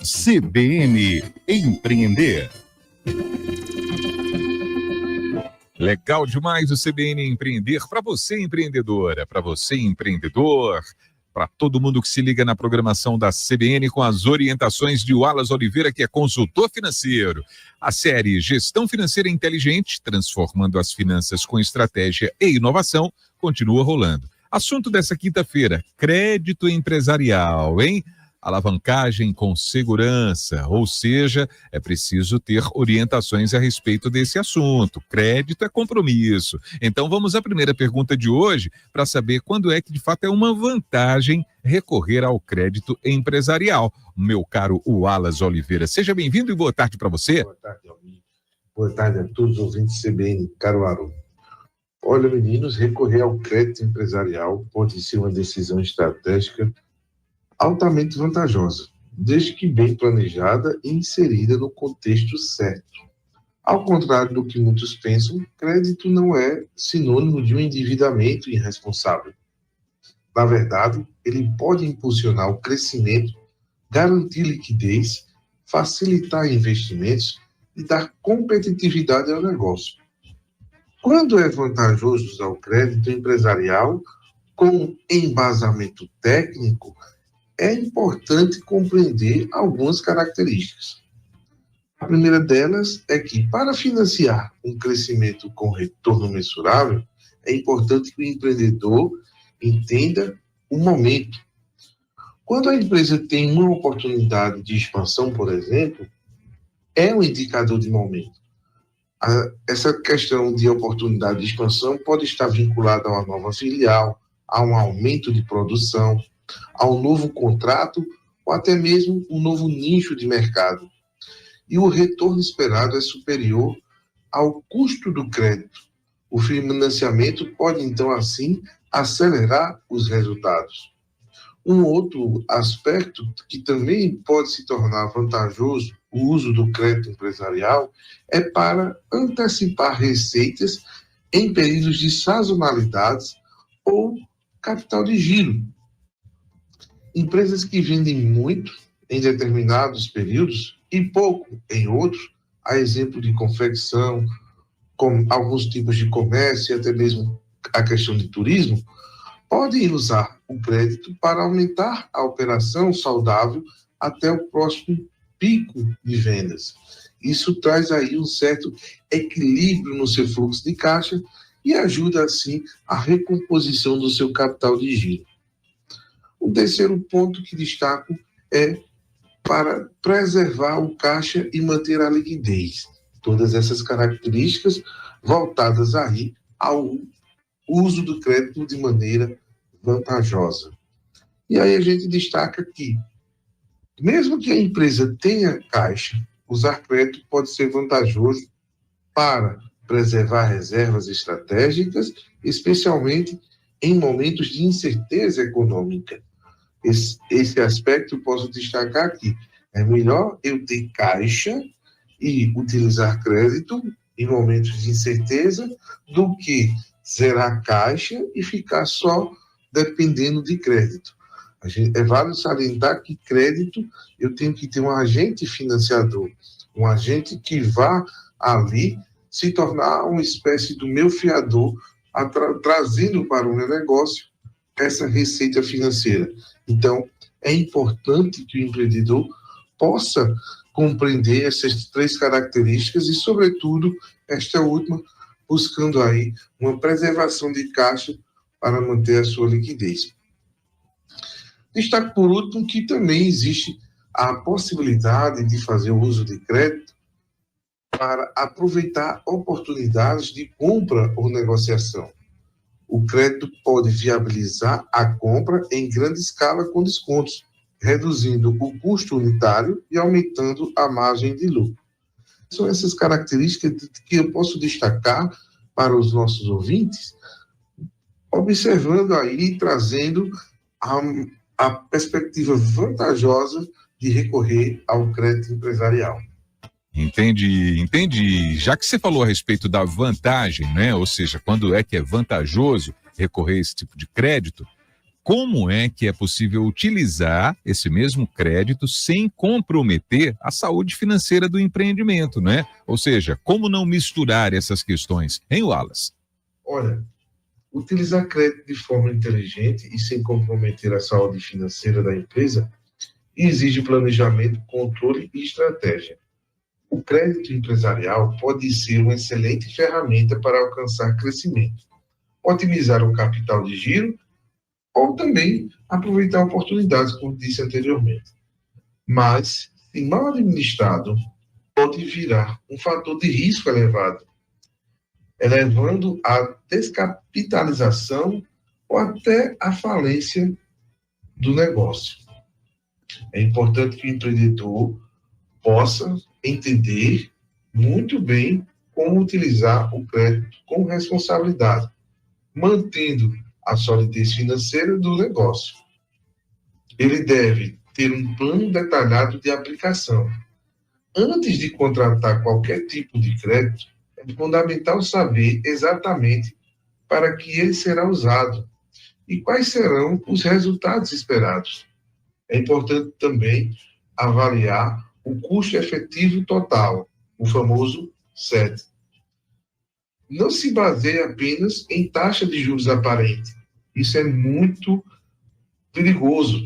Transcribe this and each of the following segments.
CBN Empreender. Legal demais o CBN Empreender para você, empreendedora, para você, empreendedor, para todo mundo que se liga na programação da CBN com as orientações de Wallace Oliveira, que é consultor financeiro. A série Gestão Financeira Inteligente, transformando as finanças com estratégia e inovação, continua rolando. Assunto dessa quinta-feira, crédito empresarial, hein? Alavancagem com segurança, ou seja, é preciso ter orientações a respeito desse assunto. Crédito é compromisso. Então vamos à primeira pergunta de hoje para saber quando é que de fato é uma vantagem recorrer ao crédito empresarial. Meu caro Wallace Oliveira, seja bem-vindo e boa tarde para você. Boa tarde, Almir. Boa tarde a todos os ouvintes CBN Caruaru. Olha, meninos, recorrer ao crédito empresarial pode ser uma decisão estratégica altamente vantajosa, desde que bem planejada e inserida no contexto certo. Ao contrário do que muitos pensam, crédito não é sinônimo de um endividamento irresponsável. Na verdade, ele pode impulsionar o crescimento, garantir liquidez, facilitar investimentos e dar competitividade ao negócio. Quando é vantajoso usar o crédito empresarial com embasamento técnico, é importante compreender algumas características. A primeira delas é que, para financiar um crescimento com retorno mensurável, é importante que o empreendedor entenda o momento. Quando a empresa tem uma oportunidade de expansão, por exemplo, é um indicador de momento. Essa questão de oportunidade de expansão pode estar vinculada a uma nova filial, a um aumento de produção, a um novo contrato ou até mesmo um novo nicho de mercado. E o retorno esperado é superior ao custo do crédito. O financiamento pode, então, assim, acelerar os resultados. Um outro aspecto que também pode se tornar vantajoso o uso do crédito empresarial é para antecipar receitas em períodos de sazonalidades ou capital de giro. Empresas que vendem muito em determinados períodos e pouco em outros, a exemplo de confecção, com alguns tipos de comércio e até mesmo a questão de turismo, podem usar o crédito para aumentar a operação saudável até o próximo pico de vendas. Isso traz aí um certo equilíbrio no seu fluxo de caixa e ajuda, assim, a recomposição do seu capital de giro. O terceiro ponto que destaco é para preservar o caixa e manter a liquidez. Todas essas características voltadas aí ao uso do crédito de maneira vantajosa. E aí a gente destaca que, mesmo que a empresa tenha caixa, usar crédito pode ser vantajoso para preservar reservas estratégicas, especialmente em momentos de incerteza econômica. Esse aspecto eu posso destacar aqui. É melhor eu ter caixa e utilizar crédito em momentos de incerteza do que zerar caixa e ficar só dependendo de crédito. É válido salientar que crédito eu tenho que ter um agente financiador, um agente que vá ali se tornar uma espécie do meu fiador, trazendo para o meu negócio essa receita financeira. Então, é importante que o empreendedor possa compreender essas três características e, sobretudo, esta última, buscando aí uma preservação de caixa para manter a sua liquidez. Destaco, por último, que também existe a possibilidade de fazer o uso de crédito para aproveitar oportunidades de compra ou negociação. O crédito pode viabilizar a compra em grande escala com descontos, reduzindo o custo unitário e aumentando a margem de lucro. São essas características que eu posso destacar para os nossos ouvintes, observando aí, trazendo a perspectiva vantajosa de recorrer ao crédito empresarial. Entendi. Já que você falou a respeito da vantagem, né? Ou seja, quando é que é vantajoso recorrer a esse tipo de crédito, como é que é possível utilizar esse mesmo crédito sem comprometer a saúde financeira do empreendimento, né? Ou seja, como não misturar essas questões, hein, Wallace? Olha, utilizar crédito de forma inteligente e sem comprometer a saúde financeira da empresa exige planejamento, controle e estratégia. O crédito empresarial pode ser uma excelente ferramenta para alcançar crescimento, otimizar o capital de giro ou também aproveitar oportunidades, como disse anteriormente. Mas, se mal administrado, pode virar um fator de risco elevado, elevando a descapitalização ou até a falência do negócio. É importante que o empreendedor possa entender muito bem como utilizar o crédito com responsabilidade, mantendo a solidez financeira do negócio. Ele deve ter um plano detalhado de aplicação. Antes de contratar qualquer tipo de crédito, é fundamental saber exatamente para que ele será usado e quais serão os resultados esperados. É importante também avaliar o custo efetivo total, o famoso CET. Não se baseie apenas em taxa de juros aparente. Isso é muito perigoso.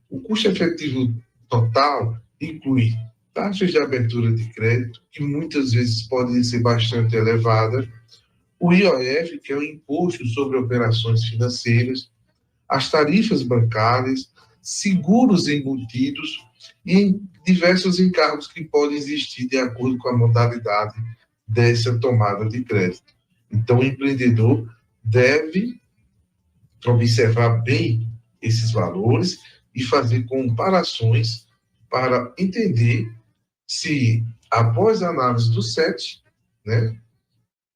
O custo efetivo total inclui taxas de abertura de crédito, que muitas vezes podem ser bastante elevadas, o IOF, que é o Imposto sobre Operações Financeiras, as tarifas bancárias, seguros embutidos e diversos encargos que podem existir de acordo com a modalidade dessa tomada de crédito. Então, o empreendedor deve observar bem esses valores e fazer comparações para entender se, após a análise do CET, né,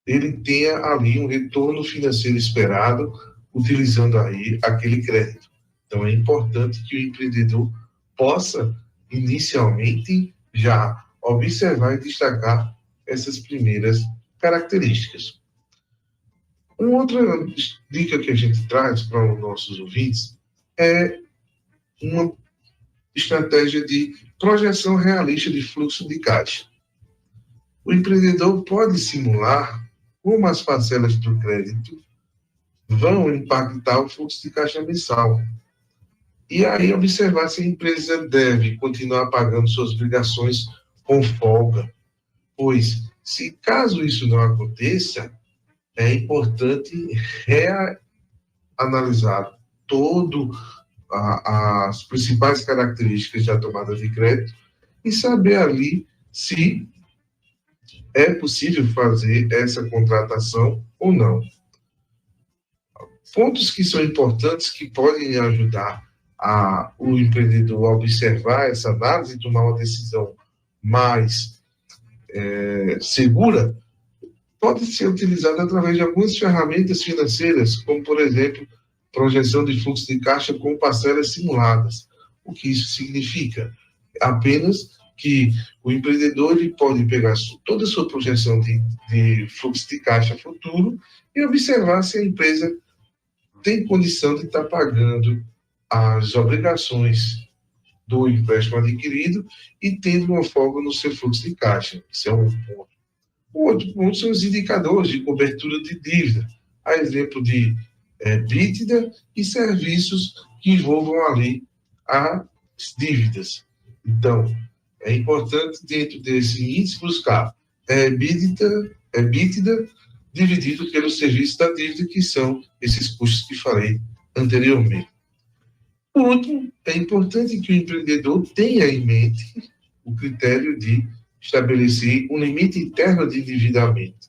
ele tenha ali um retorno financeiro esperado, utilizando aí aquele crédito. Então, é importante que o empreendedor possa, inicialmente, já observar e destacar essas primeiras características. Uma outra dica que a gente traz para os nossos ouvintes é uma estratégia de projeção realista de fluxo de caixa. O empreendedor pode simular como as parcelas do crédito vão impactar o fluxo de caixa mensal. E aí observar se a empresa deve continuar pagando suas obrigações com folga. Pois, se caso isso não aconteça, é importante reanalisar todo as principais características da tomada de crédito e saber ali se é possível fazer essa contratação ou não. Pontos que são importantes que podem ajudar o empreendedor a observar essa análise e tomar uma decisão mais segura, pode ser utilizado através de algumas ferramentas financeiras, como, por exemplo, projeção de fluxo de caixa com parcelas simuladas. O que isso significa? Apenas que o empreendedor ele pode pegar toda a sua projeção de fluxo de caixa futuro e observar se a empresa tem condição de estar pagando as obrigações do empréstimo adquirido e tendo uma folga no seu fluxo de caixa. Isso é um ponto. O outro ponto são os indicadores de cobertura de dívida, a exemplo de EBITDA e serviços que envolvam ali as dívidas. Então, é importante, dentro desse índice, buscar EBITDA dividido pelo serviço da dívida, que são esses custos que falei anteriormente. Por último, é importante que o empreendedor tenha em mente o critério de estabelecer um limite interno de endividamento,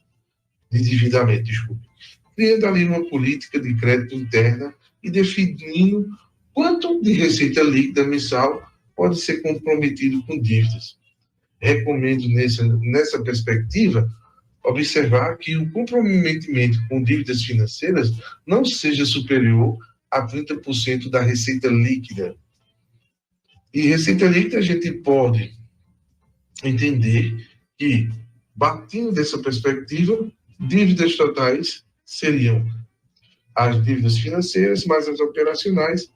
criando ali uma política de crédito interna e definindo quanto de receita líquida mensal pode ser comprometido com dívidas. Recomendo, nessa perspectiva, observar que o comprometimento com dívidas financeiras não seja superior a 30% da receita líquida. E receita líquida a gente pode entender que, partindo dessa perspectiva, dívidas totais seriam as dívidas financeiras mais as operacionais,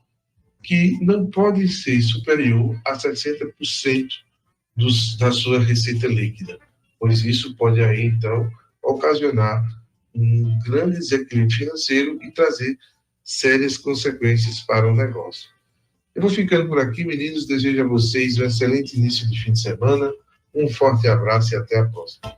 que não pode ser superior a 60% da sua receita líquida, pois isso pode aí, então, ocasionar um grande desequilíbrio financeiro e trazer sérias consequências para o negócio. Eu vou ficando por aqui, meninos. Desejo a vocês um excelente início de fim de semana. Um forte abraço e até a próxima.